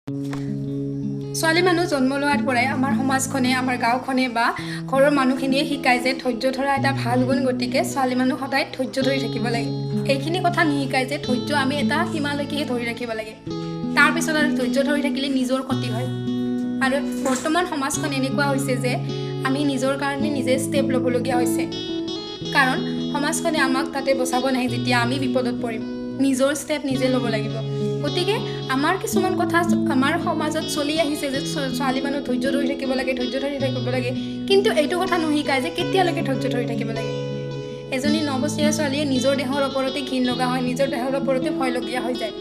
ছোৱালী মানুহ জন্ম লোৱাৰ পৰাই আমাৰ সমাজখনে আমাৰ গাঁওখনে বা ঘৰৰ মানুহখিনিয়ে শিকায় যে ধৈৰ্য ধৰা এটা ভাল গুণ, গতিকে ছোৱালী মানুহ সদায় ধৈৰ্য ধৰি থাকিব লাগে। এইখিনি কথা নিশিকায় যে ধৈৰ্য আমি এটা সীমালৈকেহে ধৰি ৰাখিব লাগে, তাৰপিছত আৰু ধৈৰ্য ধৰি থাকিলে নিজৰ ক্ষতি হয়। আৰু বৰ্তমান সমাজখন এনেকুৱা হৈছে যে আমি নিজৰ কাৰণে নিজে ষ্টেপ ল'বলগীয়া হৈছে, কাৰণ সমাজখনে আমাক তাতে বচাব নাহে যেতিয়া আমি বিপদত পৰিম। নিজৰ ষ্টেপ নিজে ল'ব লাগিব। গতিকে আমাৰ কিছুমান কথা আমাৰ সমাজত চলি আহিছে যে ছোৱালী মানুহ ধৈৰ্য ধৰি থাকিব লাগে, ধৈৰ্য ধৰি থাকিব লাগে, কিন্তু এইটো কথা নিশিকায় যে কেতিয়ালৈকে ধৈৰ্য ধৰি থাকিব লাগে। এজনী 9 বছৰীয়া ছোৱালীয়ে নিজৰ দেহৰ ওপৰতে ঘিণ লগা হয়, নিজৰ দেহৰ ওপৰতে ভয়লগীয়া হৈ যায়।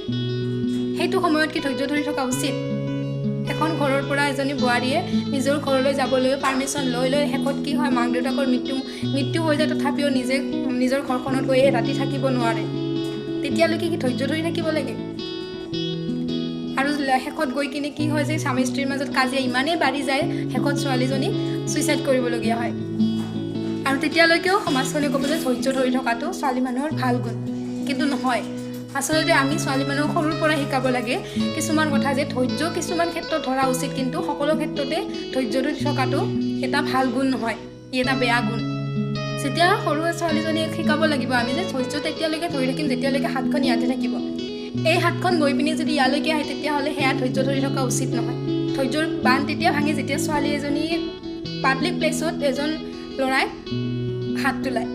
সেইটো সময়ত কি ধৈৰ্য ধৰি থকা উচিত? এখন ঘৰৰ পৰা এজনী বোৱাৰীয়ে নিজৰ ঘৰলৈ যাবলৈ পাৰ্মিশ্যন লৈ শেষত কি হয়, মাক দেউতাকৰ মৃত্যু হৈ যায়, তথাপিও নিজৰ ঘৰখনত গৈ ৰাতি থাকিব নোৱাৰে। তেতিয়ালৈকে কি ধৈৰ্য ধৰি থাকিব লাগে? আৰু শেষত গৈ কিনে কি হয় যে স্বামী স্ত্ৰীৰ মাজত কাজিয়া ইমানেই বাঢ়ি যায়, শেষত ছোৱালীজনী ছুইচাইড কৰিবলগীয়া হয়। আৰু তেতিয়ালৈকেও সমাজখনে ক'ব যে ধৈৰ্য ধৰি থকাটো ছোৱালী মানুহৰ ভাল গুণ, কিন্তু নহয়। আচলতে আমি ছোৱালী মানুহক সৰুৰ পৰা শিকাব লাগে কিছুমান কথা, যে ধৈৰ্য কিছুমান ক্ষেত্ৰত ধৰা উচিত, কিন্তু সকলো ক্ষেত্ৰতে ধৈৰ্য ধৰি থকাটো এটা ভাল গুণ নহয়, ই এটা বেয়া গুণ। যেতিয়া সৰু ছোৱালীজনীক শিকাব লাগিব আমি যে ধৈৰ্য তেতিয়ালৈকে ধৰি থাকিম যেতিয়ালৈকে হাতখন ইয়াতে থাকিব। এই হাতখন গৈ পিনি যদি ইয়ালৈকে আহে, তেতিয়াহ'লে সেয়া ধৈৰ্য ধৰি থকা উচিত নহয়। ধৈৰ্যৰ বান্ধ তেতিয়া ভাঙে যেতিয়া ছোৱালী এজনী পাব্লিক প্লেচত এজন ল'ৰাই হাত তোলায়,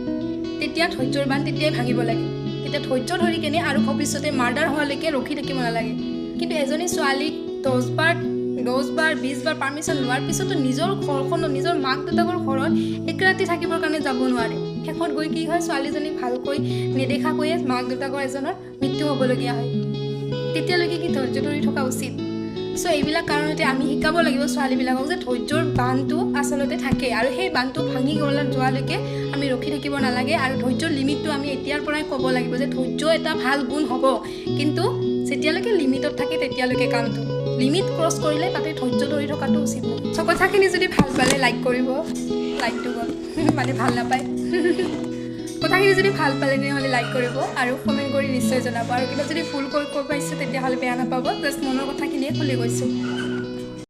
তেতিয়া ধৈৰ্যৰ বান্ধ তেতিয়াই ভাঙিব লাগে। তেতিয়া ধৈৰ্য ধৰি কেনে আৰু ভৱিষ্যতে মাৰ্ডাৰ হোৱালৈকে ৰখি থাকিব নালাগে। কিন্তু এজনী ছোৱালীক 10 বাৰ 20 বাৰ পাৰ্মিশ্যন লোৱাৰ পিছতো নিজৰ ঘৰখনত, নিজৰ মাক দেউতাকৰ ঘৰত এক ৰাতি থাকিবৰ কাৰণে যাব নোৱাৰে। শেষত গৈ কি হয়, ছোৱালীজনীক ভালকৈ নেদেখাকৈয়ে মাক দেউতাকৰ এজনৰ মৃত্যু হ'বলগীয়া হয়। তেতিয়ালৈকে কি ধৈৰ্য ধৰি থকা উচিত? চ' এইবিলাক কাৰণতে আমি শিকাব লাগিব ছোৱালীবিলাকক যে ধৈৰ্যৰ বান্ধটো আচলতে থাকে, আৰু সেই বান্ধটো ভাঙি যোৱালৈকে আমি ৰখি থাকিব নালাগে। আৰু ধৈৰ্যৰ লিমিটটো আমি এতিয়াৰ পৰাই ক'ব লাগিব যে ধৈৰ্য এটা ভাল গুণ হ'ব, কিন্তু যেতিয়ালৈকে লিমিটত থাকে তেতিয়ালৈকে কামটো। লিমিট ক্ৰছ কৰিলে তাতে ধৈৰ্য ধৰি থকাটো উচিত নহয়। চ' কথাখিনি যদি ভাল পালে লাইক কৰিব, লাইকটো গ'ল মানে ভাল নাপায়। কথাখিনি যদি ভাল পালে তেনেহ'লে লাইক কৰিব আৰু কমেণ্ট কৰি নিশ্চয় জনাব। আৰু কিবা যদি ভুল কৈ পাইছোঁ তেতিয়াহ'লে বেয়া নাপাব, জাষ্ট মনৰ কথাখিনিয়ে খুলি গৈছোঁ।